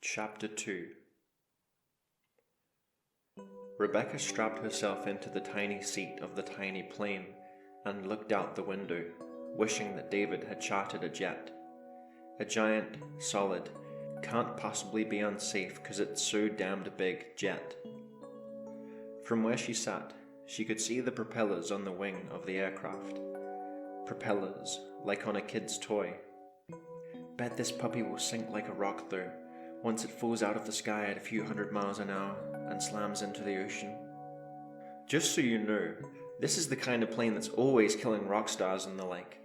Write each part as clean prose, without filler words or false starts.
Chapter 2. Rebecca strapped herself into the tiny seat of the tiny plane and looked out the window, wishing that David had chartered a jet. A giant, solid, can't possibly be unsafe 'cause it's so damned big jet. From where she sat, she could see the propellers on the wing of the aircraft. Propellers, like on a kid's toy. Bet this puppy will sink like a rock though, once it falls out of the sky at a few hundred miles an hour and slams into the ocean. Just so you know, this is the kind of plane that's always killing rock stars and the like.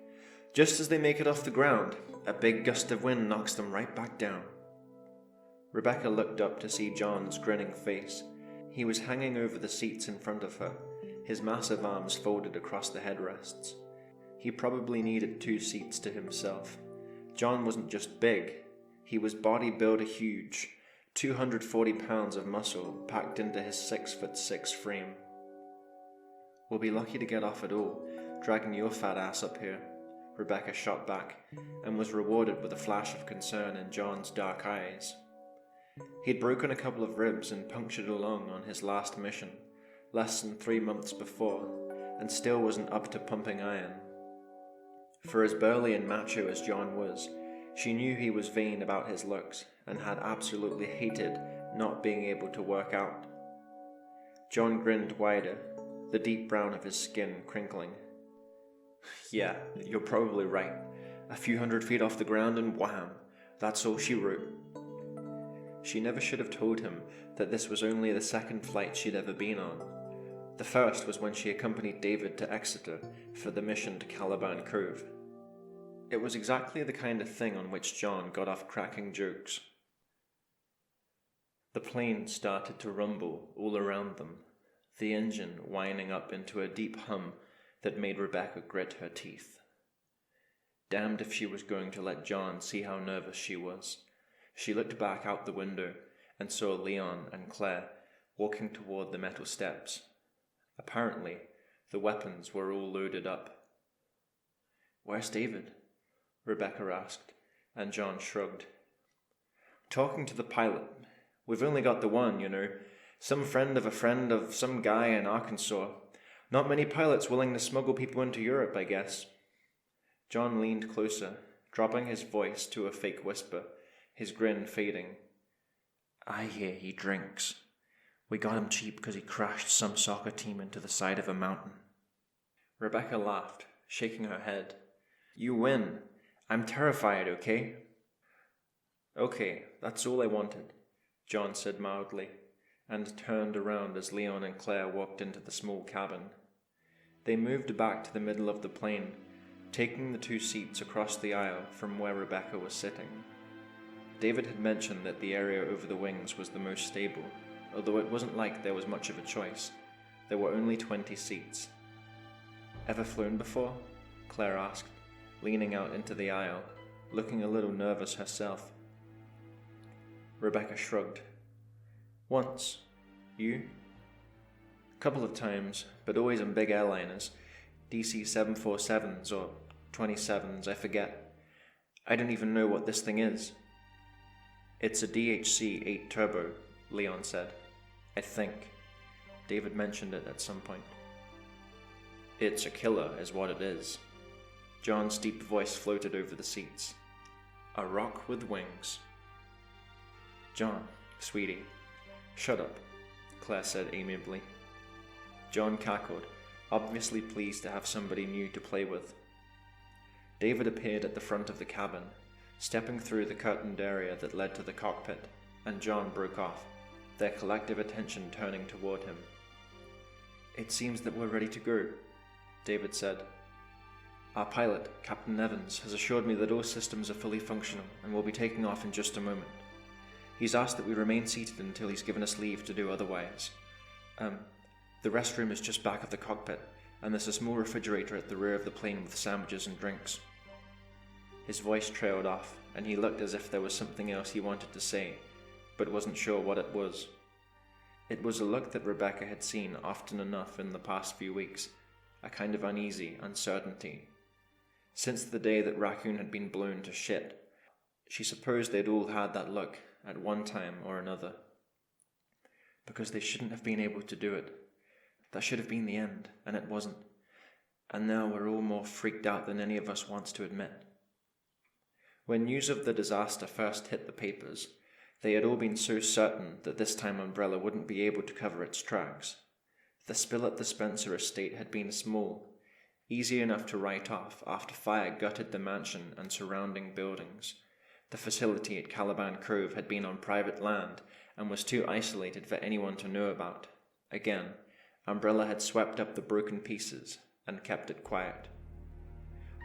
Just as they make it off the ground, a big gust of wind knocks them right back down. Rebecca looked up to see John's grinning face. He was hanging over the seats in front of her, his massive arms folded across the headrests. He probably needed 2 seats to himself. John wasn't just big, he was bodybuilder huge, 240 pounds of muscle packed into his 6'6" frame. "We'll be lucky to get off at all, dragging your fat ass up here," Rebecca shot back, and was rewarded with a flash of concern in John's dark eyes. He'd broken a couple of ribs and punctured a lung on his last mission, less than 3 months before, and still wasn't up to pumping iron. For as burly and macho as John was, she knew he was vain about his looks and had absolutely hated not being able to work out. John grinned wider, the deep brown of his skin crinkling. "Yeah, you're probably right. A few hundred feet off the ground and wham, that's all she wrote." She never should have told him that this was only the second flight she'd ever been on. The first was when she accompanied David to Exeter for the mission to Caliban Cove. It was exactly the kind of thing on which John got off cracking jokes. The plane started to rumble all around them, the engine winding up into a deep hum that made Rebecca grit her teeth. Damned if she was going to let John see how nervous she was. She looked back out the window and saw Leon and Claire walking toward the metal steps. Apparently, the weapons were all loaded up. "Where's David?" Rebecca asked, and John shrugged. "Talking to the pilot. We've only got the one, you know. Some friend of some guy in Arkansas. Not many pilots willing to smuggle people into Europe, I guess." John leaned closer, dropping his voice to a fake whisper, his grin fading. "I hear he drinks. We got him cheap because he crashed some soccer team into the side of a mountain." Rebecca laughed, shaking her head. "You win. I'm terrified, okay?" "Okay, that's all I wanted," John said mildly, and turned around as Leon and Claire walked into the small cabin. They moved back to the middle of the plane, taking the 2 seats across the aisle from where Rebecca was sitting. David had mentioned that the area over the wings was the most stable, although it wasn't like there was much of a choice. There were only 20 seats. "Ever flown before?" Claire asked, leaning out into the aisle, looking a little nervous herself. Rebecca shrugged. "Once. You?" "Couple of times, but always on big airliners. DC 747s or 27s, I forget. I don't even know what this thing is." "It's a DHC-8 turbo," Leon said. "I think. David mentioned it at some point." "It's a killer, is what it is." John's deep voice floated over the seats. "A rock with wings." "John, sweetie." "Shut up," Claire said amiably. John cackled, obviously pleased to have somebody new to play with. David appeared at the front of the cabin, stepping through the curtained area that led to the cockpit, and John broke off, their collective attention turning toward him. "It seems that we're ready to go," David said. "Our pilot, Captain Evans, has assured me that all systems are fully functional and will be taking off in just a moment. He's asked that we remain seated until he's given us leave to do otherwise. The restroom is just back of the cockpit, and there's a small refrigerator at the rear of the plane with sandwiches and drinks." His voice trailed off, and he looked as if there was something else he wanted to say, but wasn't sure what it was. It was a look that Rebecca had seen often enough in the past few weeks, a kind of uneasy uncertainty. Since the day that Raccoon had been blown to shit, She supposed they'd all had that look at one time or another. Because they shouldn't have been able to do it. That should have been the end, and it wasn't. And now we're all more freaked out than any of us wants to admit. When news of the disaster first hit the papers, they had all been so certain that this time Umbrella wouldn't be able to cover its tracks. The spill at the Spencer estate had been small, easy enough to write off after fire gutted the mansion and surrounding buildings. The facility at Caliban Cove had been on private land and was too isolated for anyone to know about. Again, Umbrella had swept up the broken pieces and kept it quiet.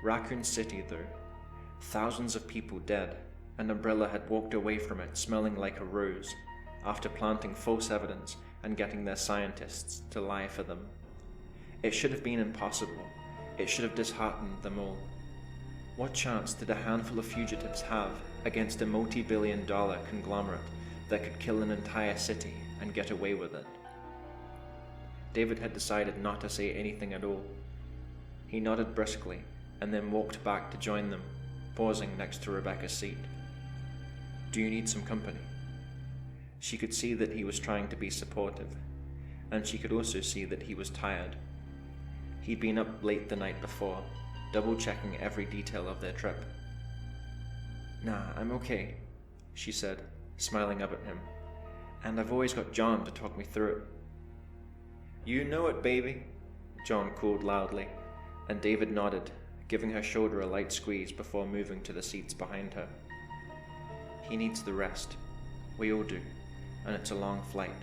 Raccoon City, though, thousands of people dead, and Umbrella had walked away from it smelling like a rose, after planting false evidence and getting their scientists to lie for them. It should have been impossible. It should have disheartened them all. What chance did a handful of fugitives have against a multi-billion-dollar conglomerate that could kill an entire city and get away with it? David had decided not to say anything at all. He nodded briskly and then walked back to join them, pausing next to Rebecca's seat. "Do you need some company?" She could see that he was trying to be supportive, and she could also see that he was tired. He'd been up late the night before, double-checking every detail of their trip. "Nah, I'm okay," she said, smiling up at him. "And I've always got John to talk me through it." "You know it, baby," John called loudly, and David nodded, giving her shoulder a light squeeze before moving to the seats behind her. "He needs the rest. We all do, and it's a long flight.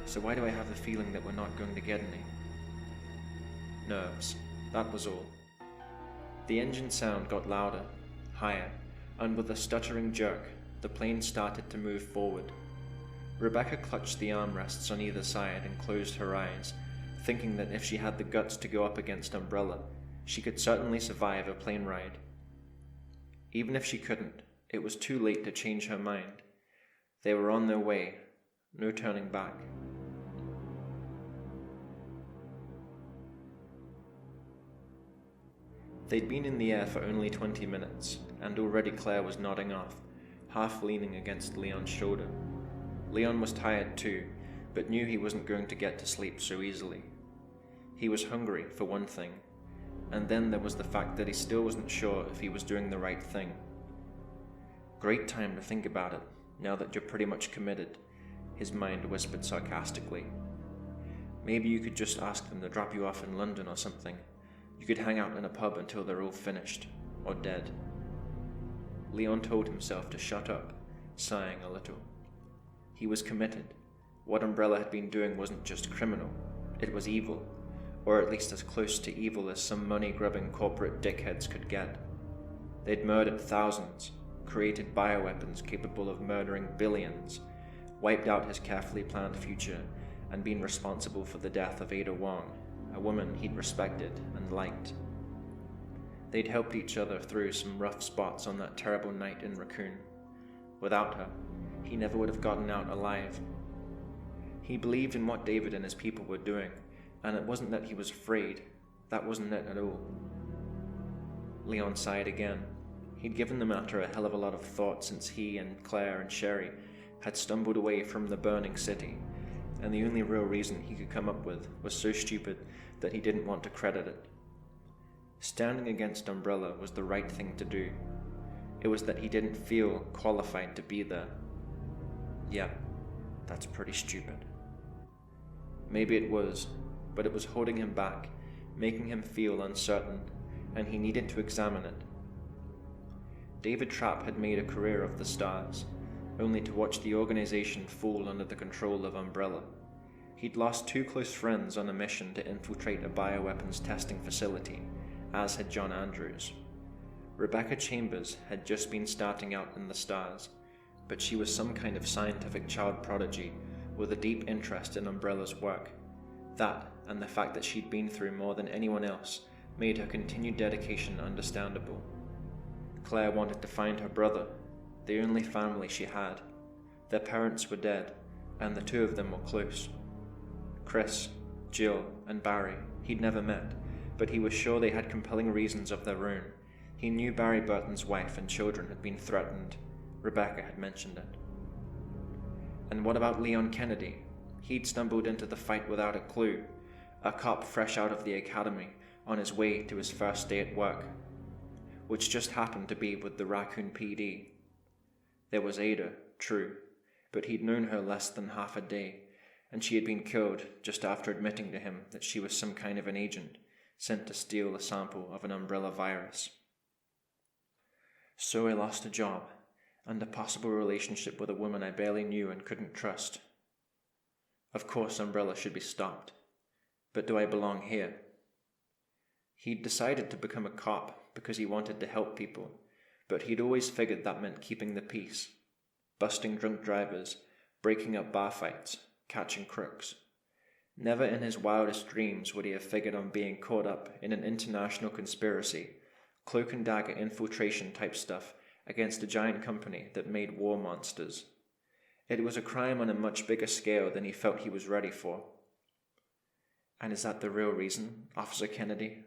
So why do I have the feeling that we're not going to get any?" Nerves, that was all. The engine sound got louder, higher, and with a stuttering jerk, the plane started to move forward. Rebecca clutched the armrests on either side and closed her eyes, thinking that if she had the guts to go up against Umbrella, she could certainly survive a plane ride. Even if she couldn't, it was too late to change her mind. They were on their way, no turning back. They'd been in the air for only 20 minutes, and already Claire was nodding off, half leaning against Leon's shoulder. Leon was tired too, but knew he wasn't going to get to sleep so easily. He was hungry, for one thing, and then there was the fact that he still wasn't sure if he was doing the right thing. "Great time to think about it, now that you're pretty much committed," his mind whispered sarcastically. "Maybe you could just ask them to drop you off in London or something. You could hang out in a pub until they're all finished, or dead." Leon told himself to shut up, sighing a little. He was committed. What Umbrella had been doing wasn't just criminal, it was evil, or at least as close to evil as some money-grubbing corporate dickheads could get. They'd murdered thousands, created bioweapons capable of murdering billions, wiped out his carefully planned future, and been responsible for the death of Ada Wong, a woman he'd respected and liked. They'd helped each other through some rough spots on that terrible night in Raccoon. Without her, he never would have gotten out alive. He believed in what David and his people were doing, and it wasn't that he was afraid. That wasn't it at all. Leon sighed again. He'd given the matter a hell of a lot of thought since he and Claire and Sherry had stumbled away from the burning city, and the only real reason he could come up with was so stupid that he didn't want to credit it. Standing against Umbrella was the right thing to do. It was that he didn't feel qualified to be there. Yeah, that's pretty stupid. Maybe it was, but it was holding him back, making him feel uncertain, and he needed to examine it. David Trapp had made a career of the stars, only to watch the organization fall under the control of Umbrella. He'd lost 2 close friends on a mission to infiltrate a bioweapons testing facility, as had John Andrews. Rebecca Chambers had just been starting out in the stars, but she was some kind of scientific child prodigy with a deep interest in Umbrella's work. That, and the fact that she'd been through more than anyone else, made her continued dedication understandable. Claire wanted to find her brother, the only family she had. Their parents were dead, and the 2 of them were close. Chris, Jill, and Barry he'd never met, but he was sure they had compelling reasons of their own. He knew Barry Burton's wife and children had been threatened. Rebecca had mentioned it. And what about Leon Kennedy? He'd stumbled into the fight without a clue, a cop fresh out of the academy on his way to his first day at work, which just happened to be with the Raccoon PD. There was Ada, true, but he'd known her less than half a day, and she had been killed just after admitting to him that she was some kind of an agent sent to steal a sample of an Umbrella virus. So I lost a job, and a possible relationship with a woman I barely knew and couldn't trust. Of course Umbrella should be stopped, but do I belong here? He'd decided to become a cop because he wanted to help people, but he'd always figured that meant keeping the peace, busting drunk drivers, breaking up bar fights, catching crooks. Never in his wildest dreams would he have figured on being caught up in an international conspiracy, cloak and dagger infiltration type stuff against a giant company that made war monsters. It was a crime on a much bigger scale than he felt he was ready for. And is that the real reason, Officer Kennedy?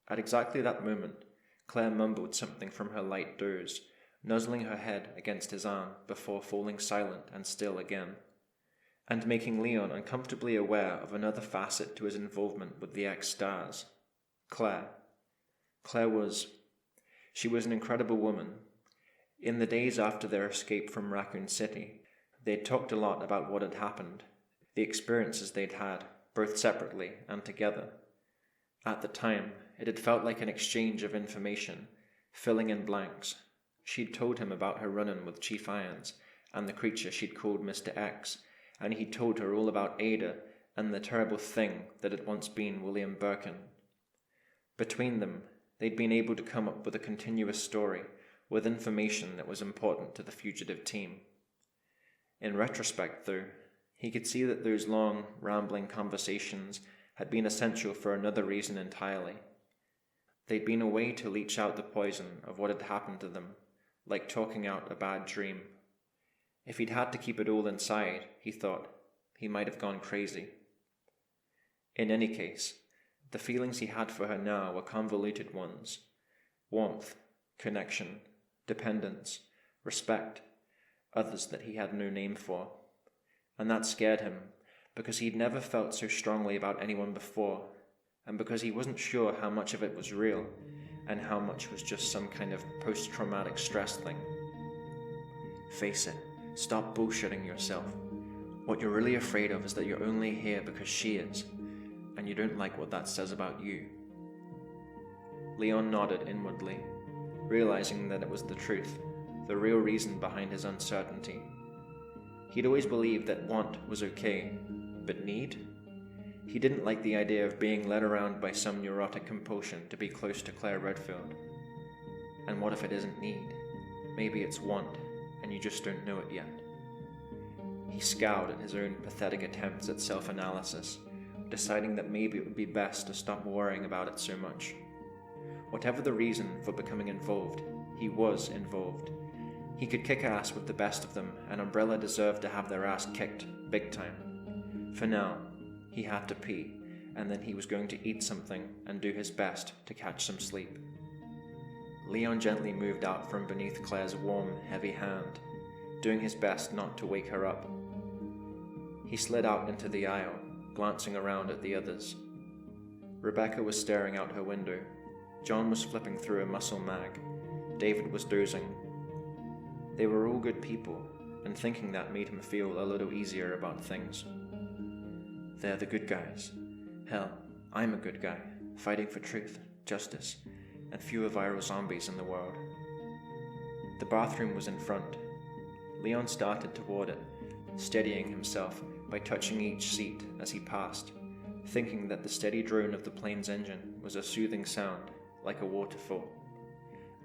At exactly that moment, Claire mumbled something from her light doze, nuzzling her head against his arm before falling silent and still again, and making Leon uncomfortably aware of another facet to his involvement with the ex-stars. Claire. She was an incredible woman. In the days after their escape from Raccoon City, they'd talked a lot about what had happened, the experiences they'd had, both separately and together. At the time, it had felt like an exchange of information, filling in blanks. She'd told him about her run-in with Chief Irons and the creature she'd called Mr. X, and he'd told her all about Ada and the terrible thing that had once been William Birkin. Between them, they'd been able to come up with a continuous story with information that was important to the fugitive team. In retrospect, though, he could see that those long, rambling conversations had been essential for another reason entirely. They'd been a way to leach out the poison of what had happened to them, like talking out a bad dream. If he'd had to keep it all inside, he thought, he might have gone crazy. In any case, the feelings he had for her now were convoluted ones. Warmth, connection, dependence, respect, others that he had no name for. And that scared him, because he'd never felt so strongly about anyone before, and because he wasn't sure how much of it was real, and how much was just some kind of post-traumatic stress thing. Face it, stop bullshitting yourself. What you're really afraid of is that you're only here because she is, and you don't like what that says about you. Leon nodded inwardly, realizing that it was the truth, the real reason behind his uncertainty. He'd always believed that want was okay, but need? He didn't like the idea of being led around by some neurotic compulsion to be close to Claire Redfield. And what if it isn't need? Maybe it's want, and you just don't know it yet. He scowled at his own pathetic attempts at self-analysis, deciding that maybe it would be best to stop worrying about it so much. Whatever the reason for becoming involved, he was involved. He could kick ass with the best of them, and Umbrella deserved to have their ass kicked, big time. For now, he had to pee, and then he was going to eat something and do his best to catch some sleep. Leon gently moved out from beneath Claire's warm, heavy hand, doing his best not to wake her up. He slid out into the aisle, glancing around at the others. Rebecca was staring out her window. John was flipping through a muscle mag. David was dozing. They were all good people, and thinking that made him feel a little easier about things. They're the good guys. Hell, I'm a good guy, fighting for truth, justice, and fewer viral zombies in the world. The bathroom was in front. Leon started toward it, steadying himself by touching each seat as he passed, thinking that the steady drone of the plane's engine was a soothing sound, like a waterfall.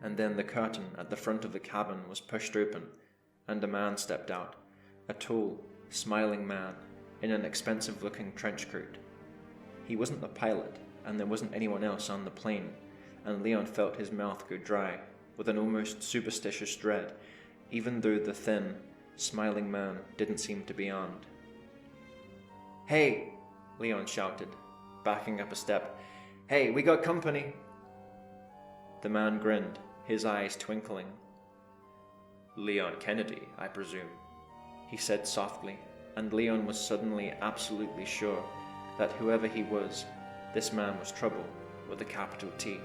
And then the curtain at the front of the cabin was pushed open, and a man stepped out, a tall, smiling man in an expensive-looking trench coat. He wasn't the pilot, and there wasn't anyone else on the plane, and Leon felt his mouth go dry, with an almost superstitious dread, even though the thin, smiling man didn't seem to be armed. "Hey!" Leon shouted, backing up a step. "Hey, we got company!" The man grinned, his eyes twinkling. "Leon Kennedy, I presume," he said softly, and Leon was suddenly absolutely sure that whoever he was, this man was trouble with a capital T.